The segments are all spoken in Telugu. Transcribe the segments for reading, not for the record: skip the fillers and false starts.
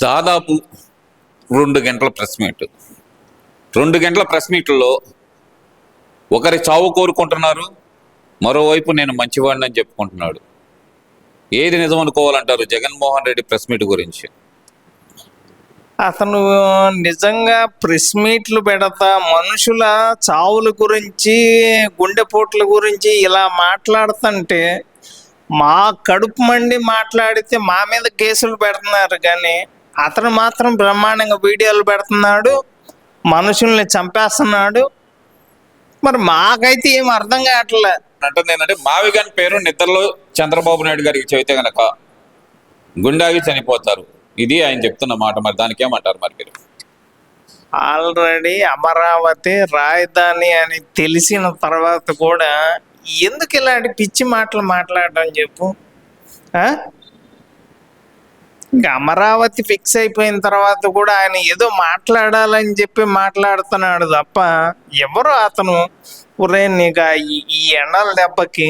దాదాపు 2 గంటల ప్రెస్ మీట్. 2 గంటల ప్రెస్ మీట్లో ఒకరి చావు కోరుకుంటున్నారు, మరోవైపు నేను మంచివాడిని అని చెప్పుకుంటున్నాడు. ఏది నిజం అనుకోవాలంటారు జగన్మోహన్ రెడ్డి ప్రెస్ మీట్ గురించి? అతను నిజంగా ప్రెస్ మీట్లు పెడతా మనుషుల చావుల గురించి, గుండెపోట్ల గురించి ఇలా మాట్లాడుతుంటే మా కడుపు మండి మాట్లాడితే మా మీద కేసులు పెడుతున్నారు, కానీ అతను మాత్రం బ్రహ్మాండంగా వీడియోలు పెడుతున్నాడు, మనుషుల్ని చంపేస్తున్నాడు. మరి మాకైతే ఏం అర్థం కావట్లే. అంటుంది ఏంటంటే మావిగన్ పేరు నిద్రలో చంద్రబాబు నాయుడు గారికి చెబితే గనక గుండాగి చనిపోతారు, ఇది ఆయన చెప్తున్న మాట. మరి దానికి ఏమంటారు మరి మీరు? ఆల్రెడీ అమరావతి రాజధాని అని తెలిసిన తర్వాత కూడా ఎందుకు ఇలాంటి పిచ్చి మాటలు మాట్లాడడం చెప్పు? ఇంకా అమరావతి ఫిక్స్ అయిపోయిన తర్వాత కూడా ఆయన ఏదో మాట్లాడాలని చెప్పి మాట్లాడుతున్నాడు తప్ప ఎవరు అతను ఒరే నీకు ఈ ఎండల దెబ్బకి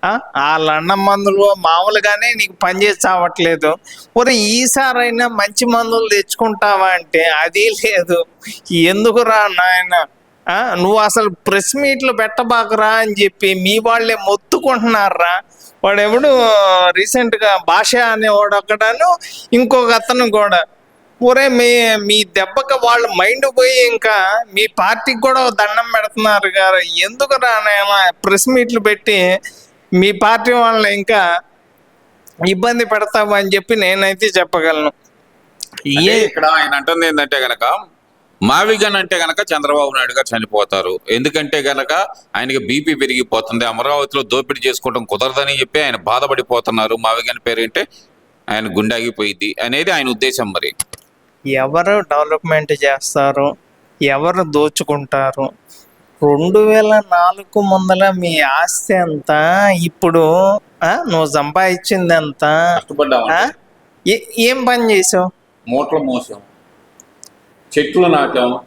వాళ్ళ అన్నం మందులు మామూలుగానే నీకు పనిచేసి చావట్లేదు, ఒరే ఈసారైనా మంచి మందులు తెచ్చుకుంటావా అంటే అది లేదు. ఎందుకు రా నాయన, నువ్వు అసలు ప్రెస్ మీట్లు పెట్టబాకరా అని చెప్పి మీ వాళ్ళే మొత్తుకుంటున్నారా. వాడెవడు రీసెంట్గా భాష అనేవాడు ఒకడను, ఇంకొక అతను కూడా ఒరే మీ దెబ్బకి వాళ్ళు మైండ్ పోయి ఇంకా మీ పార్టీకి కూడా దండం పెడుతున్నారు గారు. ఎందుకు రానేమో ప్రెస్ మీట్లు పెట్టి మీ పార్టీ వాళ్ళని ఇంకా ఇబ్బంది పెడతావు అని చెప్పి నేనైతే చెప్పగలను. ఇక్కడ ఆయన అంటుంది ఏంటంటే గనక మావిగన్ అంటే గనక చంద్రబాబు నాయుడు గారు చనిపోతారు, ఎందుకంటే గనక ఆయనకి బీపీ పెరిగిపోతుంది, అమరావతిలో దోపిడీ చేసుకోవడం కుదరదని చెప్పి ఆయన బాధపడిపోతున్నారు, మావిగన్ పేరు అంటే ఆయన గుండాగిపోయింది అనేది ఆయన ఉద్దేశం. మరి ఎవరు డెవలప్మెంట్ చేస్తారు, ఎవరు దోచుకుంటారు? 2004 ముందల మీ ఆస్తి ఎంత, ఇప్పుడు నువ్వు సంపాదించింది ఎంత? ఏం పని చేసావు? మూటలు మోసాం, చెట్లు నాటాము.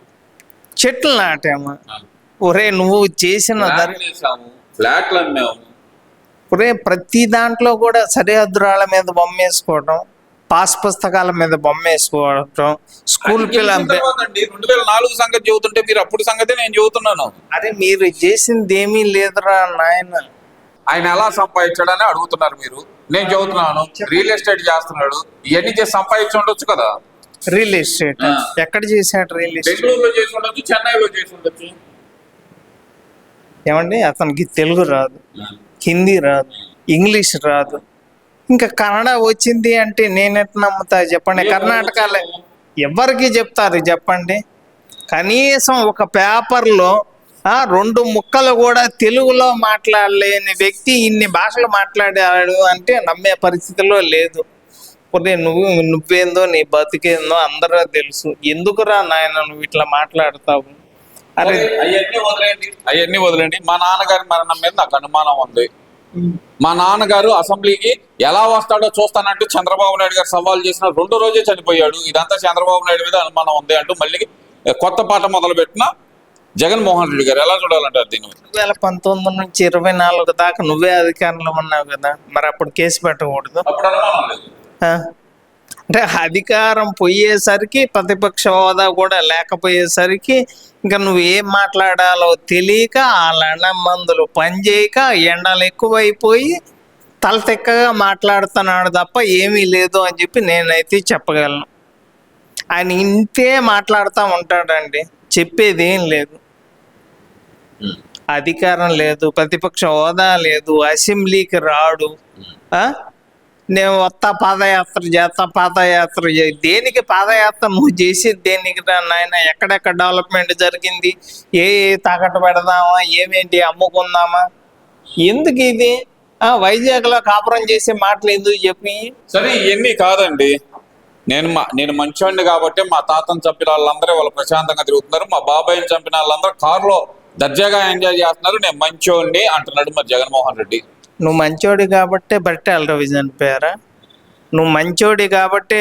ఒరే నువ్వు చేసిన ఫ్లాట్లు అమ్మాము. ఒరే ప్రతి దాంట్లో కూడా సరిహద్దురాళ్ళ మీద బొమ్మ వేసుకోవడం, పాస్ పుస్తకాల మీద బొమ్మ వేసుకోవడం, స్కూల్ పిల్లలు. 2004 సంగతి చెబుతుంటే మీరు అప్పుడు సంగతి నేను చెబుతున్నాను. అరే మీరు చేసింది ఏమీ లేదురా నాయన. ఆయన ఎలా సంపాదించాడని అడుగుతున్నారు మీరు, నేను చెబుతున్నాను రియల్ ఎస్టేట్ చేస్తున్నాడు, ఇవన్నీ చేసి సంపాదించి ఉండొచ్చు కదా. రియల్ ఎస్టేట్ ఎక్కడ చేశాడు? రియల్ ఎస్టేట్ బెంగళూరులో చేసి ఉండొచ్చు, చెన్నైలో చేసి ఉండొచ్చు. ఏమండి అతనికి తెలుగు రాదు, హిందీ రాదు, ఇంగ్లీష్ రాదు, ఇంకా కన్నడ వచ్చింది అంటే నేనెట్లా నమ్ముతా చెప్పండి? కర్ణాటకలో ఎవరికి చెప్తారు చెప్పండి? కనీసం ఒక పేపర్లో 2 ముక్కలు కూడా తెలుగులో మాట్లాడలేని వ్యక్తి ఇన్ని భాషలు మాట్లాడాడు అంటే నమ్మే పరిస్థితిలో లేదు. పోతే నువ్వేందో నీ బతికేందో అందరూ తెలుసు, ఎందుకురా నాయన నువ్వు ఇట్లా మాట్లాడతావు? అరే అవన్నీ వదిలేండి. మా నాన్నగారి మరణం మీద నాకు అనుమానం ఉంది. మా నాన్నగారు అసెంబ్లీకి ఎలా వస్తాడో చూస్తానంటూ చంద్రబాబు నాయుడు గారు సవాల్ చేసిన 2 రోజే చనిపోయాడు. ఇదంతా చంద్రబాబు నాయుడు మీద అనుమానం ఉంది అంటూ మళ్ళీ కొత్త పాట మొదలు పెట్టిన జగన్మోహన్ రెడ్డి గారు ఎలా చూడాలంటారు దీన్ని? 2019 నుంచి 24 దాకా నువ్వే అధికారంలో ఉన్నావు కదా, మరి అప్పుడు కేసు పెట్టకూడదు? అప్పుడు అనుమానం లేదు. అంటే అధికారం పోయేసరికి ప్రతిపక్ష హోదా కూడా లేకపోయేసరికి ఇంకా నువ్వు ఏం మాట్లాడాలో తెలియక వాళ్ళ అన్నం మందులు పనిచేయక ఎండలు ఎక్కువైపోయి తలతెక్కగా మాట్లాడుతున్నాడు తప్ప ఏమీ లేదు అని చెప్పి నేనైతే చెప్పగలను. ఆయన ఇంతే మాట్లాడుతూ ఉంటాడండి, చెప్పేది ఏం లేదు. అధికారం లేదు, ప్రతిపక్ష హోదా లేదు, అసెంబ్లీకి రాడు. నేను వస్తా పాదయాత్ర దేనికి పాదయాత్ర? నువ్వు చేసేది దేనికి నాయన? ఎక్కడెక్కడ డెవలప్మెంట్ జరిగింది, ఏ తాకట్టు పెడదామా, ఏమేంటి అమ్ముకుందామా, ఎందుకు ఇది? వైజాగ్లో కాపురం చేసే మాటలు ఎందుకు చెప్పి? సరే ఇవన్నీ కాదండి, నేను మంచోడిని కాబట్టి మా తాతను చంపిన వాళ్ళందరూ వాళ్ళు ప్రశాంతంగా తిరుగుతున్నారు, మా బాబాయిని చంపిన వాళ్ళందరూ కారులో దర్జాగా ఎంజాయ్ చేస్తున్నారు, నేను మంచోడిని అంటున్నాడు మరి జగన్మోహన్ రెడ్డి. నువ్వు మంచోడి కాబట్టే బట్టి అల్లరవి చనిపోయారా? నువ్వు మంచోడి కాబట్టే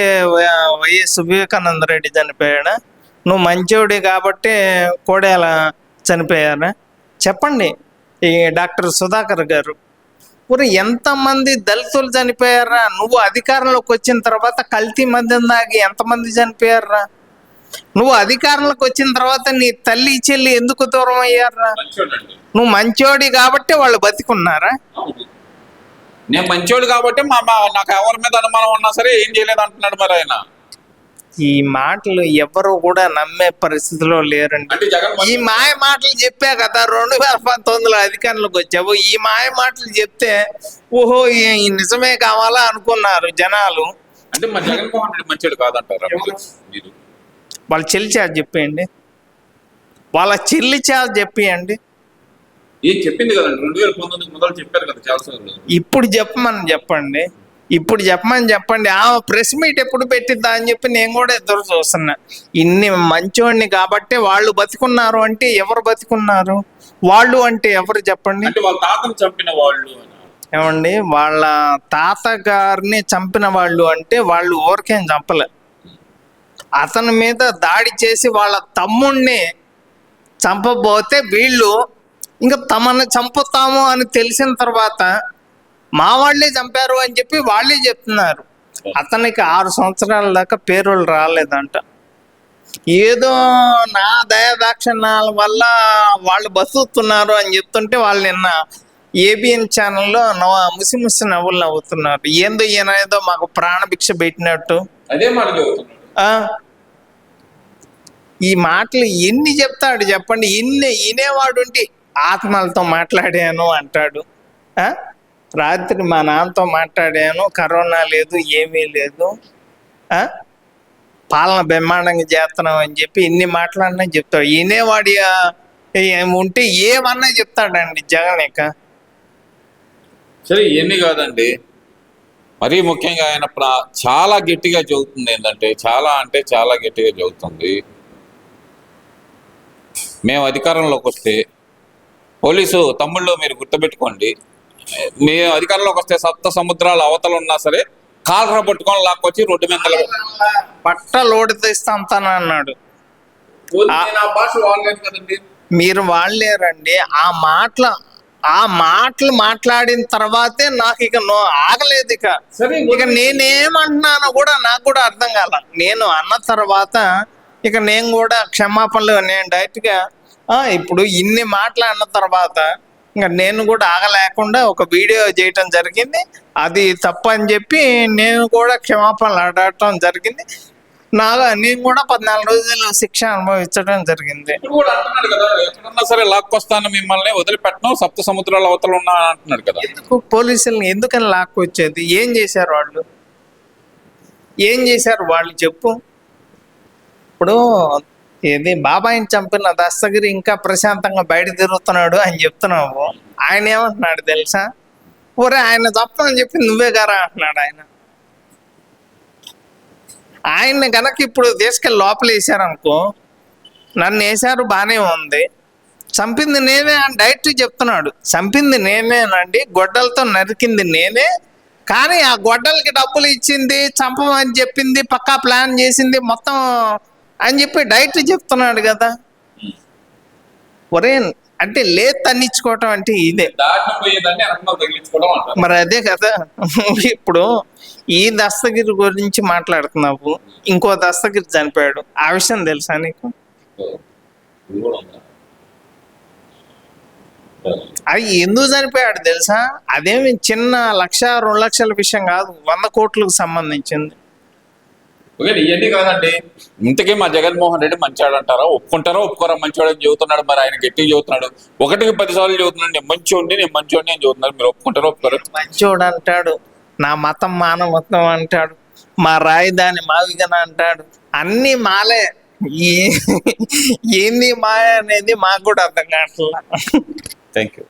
వైఎస్ వివేకానంద రెడ్డి చనిపోయాడా? నువ్వు మంచోడి కాబట్టే కోడేల చనిపోయారా? చెప్పండి. ఈ డాక్టర్ సుధాకర్ గారు ఊరు ఎంతమంది దళితులు చనిపోయారా? నువ్వు అధికారంలోకి వచ్చిన తర్వాత కల్తీ మద్యం దాగి ఎంతమంది చనిపోయారా? నువ్వు అధికారంలోకి వచ్చిన తర్వాత నీ తల్లి చెల్లి ఎందుకు దూరం అయ్యారా? మంచోడండి. నువ్వు మంచోడి కాబట్టి వాళ్ళు బతికున్నారా? నేను మంచోడు కాబట్టి నాకు ఎవరి మీద అనుమానం ఉన్నా సరే ఏం చేయలేదు అంటున్నాడు మరి ఆయన. ఈ మాటలు ఎవరు కూడా నమ్మే పరిస్థితిలో లేరండి. అంటే జగన్ ఈ మాయ మాటలు చెప్పా కదా 2019లో అధికారంలోకి వచ్చావు. ఈ మాయ మాటలు చెప్తే ఓహో ఈ నిజమే కావాలా అనుకున్నారు జనాలు. అంటే మరి జగన్మోహన్ రెడ్డి మంచోడు కాదంటారా మీరు? వాళ్ళ చెల్లి చేత చెప్పేయండి, వాళ్ళ చెల్లి చేత చెప్పేయండి. ఏం చెప్పింది కదండి 2019 మొదలు చెప్పారు కదా చాలాసార్లు. ఇప్పుడు చెప్పండి, ఇప్పుడు చెప్పండి. ఆ ప్రెస్ మీట్ ఎప్పుడు పెట్టిద్దా అని చెప్పి నేను కూడా ఎదురు చూస్తున్నా. ఇన్ని మంచోడిని కాబట్టి వాళ్ళు బతికున్నారు అంటే ఎవరు బతికున్నారు? వాళ్ళు అంటే ఎవరు చెప్పండి? అంటే వాళ్ళ తాతను చంపిన వాళ్ళు ఏమండి, వాళ్ళ తాతగారిని చంపిన వాళ్ళు అంటే వాళ్ళు ఊరికేం చంపలే. అతని మీద దాడి చేసి వాళ్ళ తమ్ముణ్ణి చంపబోతే వీళ్ళు ఇంకా తమను చంపుతాము అని తెలిసిన తర్వాత మా వాళ్ళే చంపారు అని చెప్పి వాళ్ళే చెప్తున్నారు. అతనికి 6 సంవత్సరాల దాకా పేరోలు రాలేదంట. ఏదో నా దయాదాక్షిణ్యాల వల్ల వాళ్ళు బతుకుతున్నారు అని చెప్తుంటే వాళ్ళు నిన్న ఏబిఎన్ ఛానల్లో ముసి నవ్వులు నవ్వుతున్నారు. ఏందో ఈయన ఏదో మాకు ప్రాణభిక్ష పెట్టినట్టు. అదే మాట చెబుతున్నాడు. ఈ మాటలు ఎన్ని చెప్తాడు చెప్పండి? వినేవాడు ఉంటే ఆత్మలతో మాట్లాడాను అంటాడు. రాత్రి మా నాన్నతో మాట్లాడాను, కరోనా లేదు, ఏమీ లేదు, పాలన బ్రహ్మాండంగా చేస్తున్నాం అని చెప్పి ఇన్ని మాట్లాడినా చెప్తాడు. వినేవాడి ఉంటే ఏమన్నా చెప్తాడండి జగన్. ఇక సరే ఇవన్నీ కాదండి, మరీ ముఖ్యంగా ఆయన చాలా గట్టిగా చెబుతుంది ఏంటంటే చాలా గట్టిగా చెబుతుంది, మేము అధికారంలోకి వస్తే పోలీసు తమ్ముళ్ళు మీరు గుర్తుపెట్టుకోండి, మేము అధికారంలోకి వస్తే సప్త సముద్రాల అవతల ఉన్నా సరే కాలరా పట్టుకొని లాక్కొచ్చి రోడ్డు మీద పట్టలోడి తీస్తాను. మీరు వాళ్ళేరండి. ఆ మాటలు మాట్లాడిన తర్వాతే నాకు ఇక ఆగలేదు. ఇక నేనేమంటున్నానో కూడా నాకు కూడా అర్థం కాల. నేను అన్న తర్వాత ఇక నేను కూడా క్షమాపణలు నేను డైరెక్ట్గా ఇప్పుడు ఇన్ని మాట్లాడిన తర్వాత ఇంకా నేను కూడా ఆగలేకుండా ఒక వీడియో చేయటం జరిగింది. అది తప్పని చెప్పి నేను కూడా క్షమాపణలు అడగటం జరిగింది. నేను కూడా 14 రోజులు శిక్ష అనుభవించడం జరిగింది. ఎక్కడున్నా సరే లాక్కొస్తాను, మిమ్మల్ని వదిలిపెట్టను, సప్త సముద్రాల అవతల ఉన్నా అంటున్నాడు కదా. పోలీసుల్ని ఎందుకని లాక్కొచ్చేది? ఏం చేశారు వాళ్ళు? చెప్పు. ఇప్పుడు ఏది బాబాయిని చంపిన దస్తగిరి ఇంకా ప్రశాంతంగా బయట తిరుగుతున్నాడు అని చెప్తున్నావు. ఆయన ఏమంటున్నాడు తెలుసా? ఒరే ఆయన తప్పని చెప్పి నువ్వే గారా అంటున్నాడు. ఆయన్ని కనుక ఇప్పుడు తీసుకెళ్ళి లోపల వేసారనుకో, నన్ను వేసారు బాగానే ఉంది, చంపింది నేనే అని డైరెక్ట్ చెప్తున్నాడు. చంపింది నేనేనండి, గొడ్డలతో నరికింది నేనే, కానీ ఆ గొడ్డలకి డబ్బులు ఇచ్చింది, చంపమని చెప్పింది, పక్కా ప్లాన్ చేసింది మొత్తం అని చెప్పి డైరెక్ట్ చెప్తున్నాడు కదా. ఒరే అంటే లేదు తన్నించుకోవటం అంటే ఇదే మరి. అదే కదా. ఇప్పుడు ఈ దస్తగిరి గురించి మాట్లాడుతున్నావు, ఇంకో దస్తగిరి చనిపోయాడు. ఆ విషయం తెలుసా నీకు? అది ఎందుకు చనిపోయాడు తెలుసా? అదేమి చిన్న 1,00,000, 2 లక్షల విషయం కాదు, 100 కోట్లకు సంబంధించింది. ఇవన్నీ కాదండి. ఇంతకీ మా జగన్మోహన్ రెడ్డి మంచివాడు అంటారా? ఒప్పుకుంటారా ఒప్పుకోరా? మంచివాడు అని చెబుతున్నాడు. మరి ఆయన గట్టిగా చెబుతున్నాడు, 1కి 10 సార్లు చెబుతున్నాడు నేను మంచోడిని అని చెబుతున్నాడు. మీరు ఒప్పుకుంటారా ఒప్పుకోరు? మంచోడు అంటాడు, నా మతం మానవత్వం అంటాడు, మా రాజధాని మావిగన అంటాడు. అన్ని మాలే. ఏంది మాయ అనేది మాకు కూడా అర్థం కావట్లా. Thank you.